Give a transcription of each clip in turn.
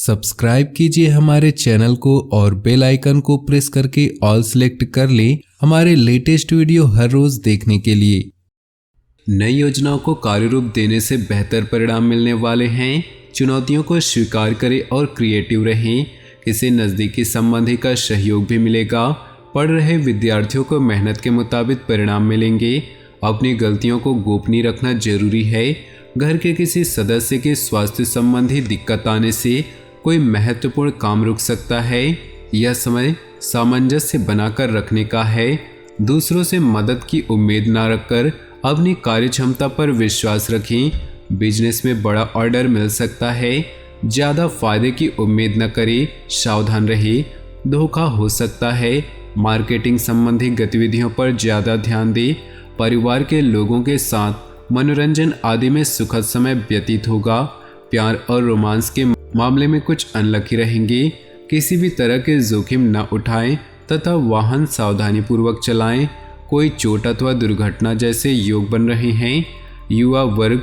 Subscribe कीजिए हमारे channel को और बेल आइकन को प्रेस करके ऑल सेलेक्ट कर लें हमारे लेटेस्ट वीडियो हर रोज देखने के लिए। नई योजनाओं को कार्यरूप देने से बेहतर परिणाम मिलने वाले हैं। चुनौतियों को स्वीकार करें और क्रिएटिव रहें। किसी नज़दीकी संबंधी का सहयोग भी मिलेगा। पढ़ रहे विद्यार्थियों को मेहनत के मुताबिक परिणाम मिलेंगे। अपनी गलतियों को गोपनीय रखना जरूरी है। घर के किसी सदस्य के स्वास्थ्य संबंधी दिक्कत आने से कोई महत्वपूर्ण काम रुक सकता है। यह समय सामंजस्य बनाकर रखने का है। दूसरों से मदद की उम्मीद न रखकर अपनी कार्य क्षमता पर विश्वास रखें। बिजनेस में बड़ा ऑर्डर मिल सकता है। ज़्यादा फायदे की उम्मीद न करें, सावधान रहिए, धोखा हो सकता है। मार्केटिंग संबंधी गतिविधियों पर ज़्यादा ध्यान दें। परिवार के लोगों के साथ मनोरंजन आदि में सुखद समय व्यतीत होगा। प्यार और रोमांस के मामले में कुछ अनलकी रहेंगे। किसी भी तरह के जोखिम न उठाएं तथा वाहन सावधानीपूर्वक चलाएं। कोई चोट अथवा दुर्घटना जैसे योग बन रहे हैं। युवा वर्ग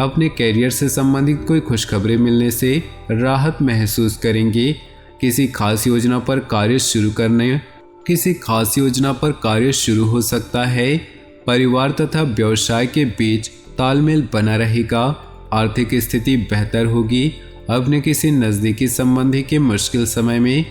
अपने कैरियर से संबंधित कोई खुशखबरी मिलने से राहत महसूस करेंगे। किसी खास योजना पर कार्य शुरू हो सकता है। परिवार तथा व्यवसाय के बीच तालमेल बना रहेगा। आर्थिक स्थिति बेहतर होगी। अपने किसी नज़दीकी संबंधी के मुश्किल समय में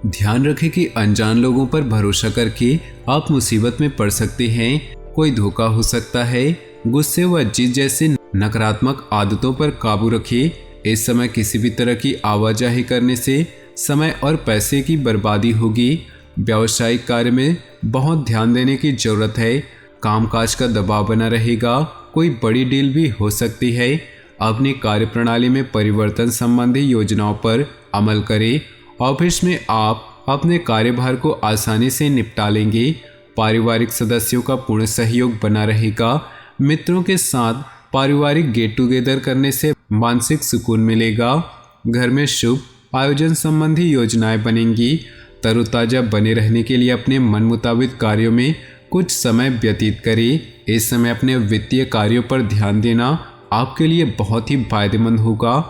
ध्यान रखें कि अनजान लोगों पर भरोसा करके आप मुसीबत में पड़ सकते हैं। कोई धोखा हो सकता है। गुस्से व जिद जैसी नकारात्मक आदतों पर काबू रखें। इस समय किसी भी तरह की आवाजाही करने से समय और पैसे की बर्बादी होगी। व्यावसायिक कार्य में बहुत ध्यान देने की जरूरत है। कामकाज का दबाव बना रहेगा। कोई बड़ी डील भी हो सकती है। अपनी कार्यप्रणाली में परिवर्तन संबंधी योजनाओं पर अमल करें। ऑफिस में आप अपने कार्यभार को आसानी से निपटा लेंगे। पारिवारिक सदस्यों का पूर्ण सहयोग बना रहेगा। मित्रों के साथ पारिवारिक गेट टुगेदर करने से मानसिक सुकून मिलेगा। घर में शुभ आयोजन संबंधी योजनाएं बनेंगी। तरोताजा बने रहने के लिए अपने मन मुताबिक कार्यों में कुछ समय व्यतीत करें। इस समय अपने वित्तीय कार्यों पर ध्यान देना आपके लिए बहुत ही फायदेमंद होगा।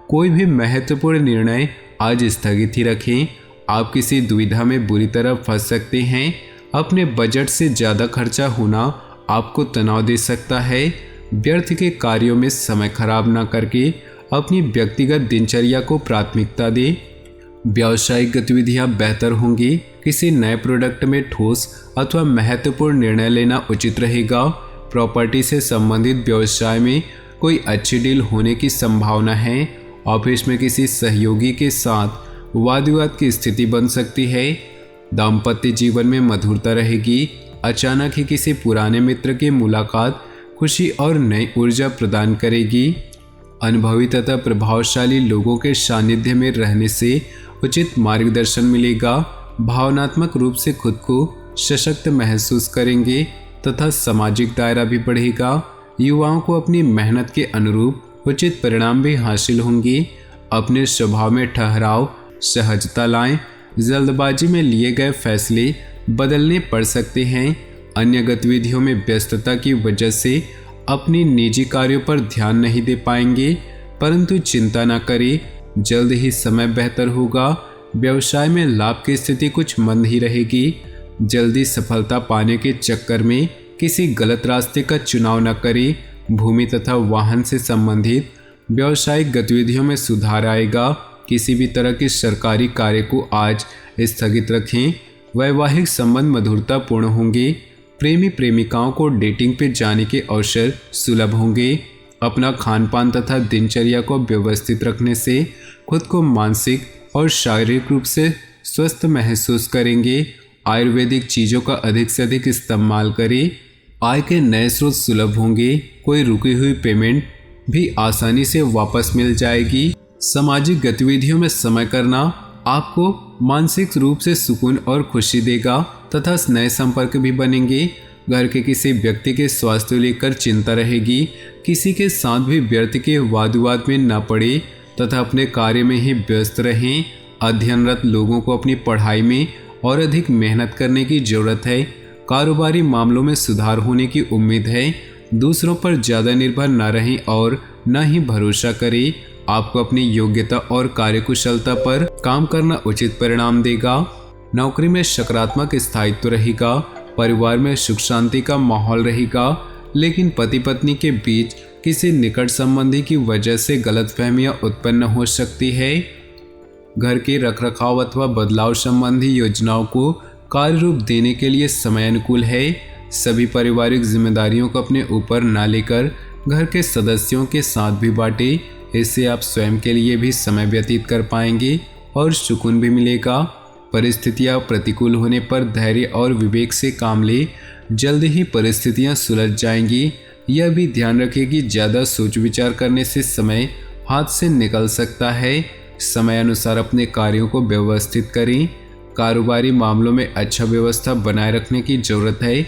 कोई भी महत्वपूर्ण निर्णय आज स्थगित ही रखें। आप किसी दुविधा में बुरी तरह फंस सकते हैं। अपने बजट से ज़्यादा खर्चा होना आपको तनाव दे सकता है। व्यर्थ के कार्यों में समय खराब ना करके अपनी व्यक्तिगत दिनचर्या को प्राथमिकता दें। व्यावसायिक गतिविधियां बेहतर होंगी। किसी नए प्रोडक्ट में ठोस अथवा महत्वपूर्ण निर्णय लेना उचित रहेगा। प्रॉपर्टी से संबंधित व्यवसाय में कोई अच्छी डील होने की संभावना है। ऑफिस में किसी सहयोगी के साथ वाद विवाद की स्थिति बन सकती है। दाम्पत्य जीवन में मधुरता रहेगी। अचानक ही किसी पुराने मित्र की मुलाकात खुशी और नई ऊर्जा प्रदान करेगी। अनुभवी तथा प्रभावशाली लोगों के सानिध्य में रहने से उचित मार्गदर्शन मिलेगा। भावनात्मक रूप से खुद को सशक्त महसूस करेंगे तथा सामाजिक दायरा भी बढ़ेगा। युवाओं को अपनी मेहनत के अनुरूप उचित परिणाम भी हासिल होंगे। अपने स्वभाव में ठहराव, सहजता लाएं। जल्दबाजी में लिए गए फैसले बदलने पड़ सकते हैं। अन्य गतिविधियों में व्यस्तता की वजह से अपनी निजी कार्यों पर ध्यान नहीं दे पाएंगे, परंतु चिंता न करें, जल्द ही समय बेहतर होगा। व्यवसाय में लाभ की स्थिति कुछ मंद ही रहेगी। जल्दी सफलता पाने के चक्कर में किसी गलत रास्ते का चुनाव न करें। भूमि तथा वाहन से संबंधित व्यावसायिक गतिविधियों में सुधार आएगा। किसी भी तरह के सरकारी कार्य को आज स्थगित रखें। वैवाहिक संबंध मधुरतापूर्ण होंगे। प्रेमी प्रेमिकाओं को डेटिंग पे जाने के अवसर सुलभ होंगे। अपना खान पान तथा दिनचर्या को व्यवस्थित रखने से खुद को मानसिक और शारीरिक रूप से स्वस्थ महसूस करेंगे। आयुर्वेदिक चीज़ों का अधिक से अधिक इस्तेमाल करें। आय के नए स्रोत सुलभ होंगे। कोई रुकी हुई पेमेंट भी आसानी से वापस मिल जाएगी। सामाजिक गतिविधियों में समय करना आपको मानसिक रूप से सुकून और खुशी देगा तथा नए संपर्क भी बनेंगे। घर के किसी व्यक्ति के स्वास्थ्य लेकर चिंता रहेगी। किसी के साथ भी व्यर्थ के वाद विवाद में न पड़े तथा अपने कार्य में ही व्यस्त रहें। अध्ययनरत लोगों को अपनी पढ़ाई में और अधिक मेहनत करने की जरूरत है। कारोबारी मामलों में सुधार होने की उम्मीद है। दूसरों पर ज़्यादा निर्भर न रहें और न ही भरोसा करें। आपको अपनी योग्यता और कार्यकुशलता पर काम करना उचित परिणाम देगा। नौकरी में सकारात्मक स्थायित्व रहेगा। परिवार में सुख शांति का माहौल रहेगा, लेकिन पति पत्नी के बीच किसी निकट संबंधी की वजह से गलतफहमियां उत्पन्न हो सकती है। घर के रखरखाव अथवा बदलाव संबंधी योजनाओं को कार्य रूप देने के लिए समय अनुकूल है। सभी पारिवारिक जिम्मेदारियों को अपने ऊपर न लेकर घर के सदस्यों के साथ भी बांटे। इससे आप स्वयं के लिए भी समय व्यतीत कर पाएंगे और सुकून भी मिलेगा। परिस्थितियां प्रतिकूल होने पर धैर्य और विवेक से काम ले, जल्द ही परिस्थितियां सुलझ जाएंगी। यह भी ध्यान रखें कि ज़्यादा सोच विचार करने से समय हाथ से निकल सकता है। समय अनुसार अपने कार्यों को व्यवस्थित करें। कारोबारी मामलों में अच्छा व्यवस्था बनाए रखने की जरूरत है।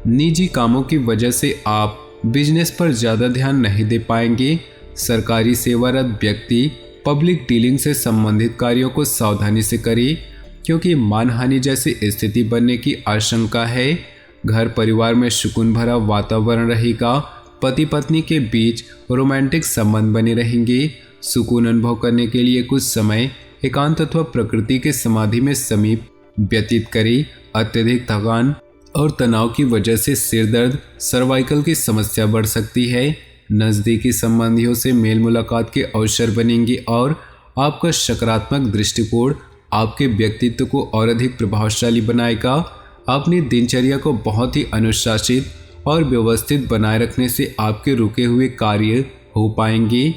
निजी कामों की वजह से आप बिजनेस पर ज़्यादा ध्यान नहीं दे पाएंगे। सरकारी सेवारत व्यक्ति पब्लिक डीलिंग से संबंधित कार्यों को सावधानी से करें, क्योंकि मानहानि जैसी स्थिति बनने की आशंका है। घर परिवार में सुकून भरा वातावरण रहेगा। पति पत्नी के बीच रोमांटिक संबंध बने रहेंगे। सुकून अनुभव करने के लिए कुछ समय एकांत अथवा प्रकृति के समाधि में समीप व्यतीत करें। अत्यधिक थकान और तनाव की वजह से सिर दर्द, सर्वाइकल की समस्या बढ़ सकती है। नज़दीकी संबंधियों से मेल मुलाकात के अवसर बनेंगे और आपका सकारात्मक दृष्टिकोण आपके व्यक्तित्व को और अधिक प्रभावशाली बनाएगा। अपनी दिनचर्या को बहुत ही अनुशासित और व्यवस्थित बनाए रखने से आपके रुके हुए कार्य हो पाएंगे।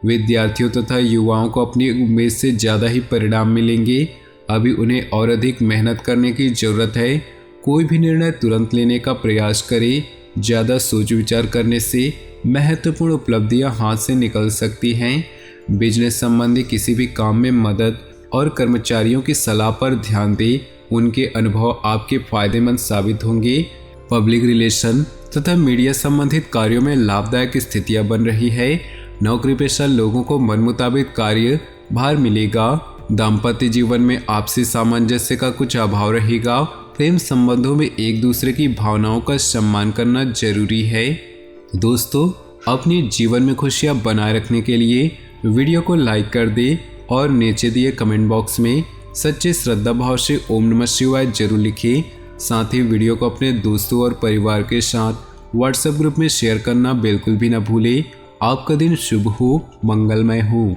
विद्यार्थियों तथा युवाओं को अपनी उम्मीद से ज़्यादा ही परिणाम मिलेंगे। अभी उन्हें और अधिक मेहनत करने की ज़रूरत है। कोई भी निर्णय तुरंत लेने का प्रयास करें। ज़्यादा सोच विचार करने से महत्वपूर्ण उपलब्धियां हाथ से निकल सकती हैं। बिजनेस संबंधी किसी भी काम में मदद और कर्मचारियों की सलाह पर ध्यान दें। उनके अनुभव आपके फायदेमंद साबित होंगे। पब्लिक रिलेशन तथा मीडिया संबंधित कार्यों में लाभदायक स्थितियां बन रही है। नौकरी पेशा लोगों को मन मुताबिक कार्य भार मिलेगा। दाम्पत्य जीवन में आपसी सामंजस्य का कुछ अभाव रहेगा। प्रेम संबंधों में एक दूसरे की भावनाओं का सम्मान करना जरूरी है। दोस्तों, अपने जीवन में खुशियां बनाए रखने के लिए वीडियो को लाइक कर दें और नीचे दिए कमेंट बॉक्स में सच्चे श्रद्धा भाव से ओम नमः शिवाय जरूर लिखें। साथ ही वीडियो को अपने दोस्तों और परिवार के साथ व्हाट्सएप ग्रुप में शेयर करना बिल्कुल भी न भूलें। आपका दिन शुभ हो, मंगलमय हो।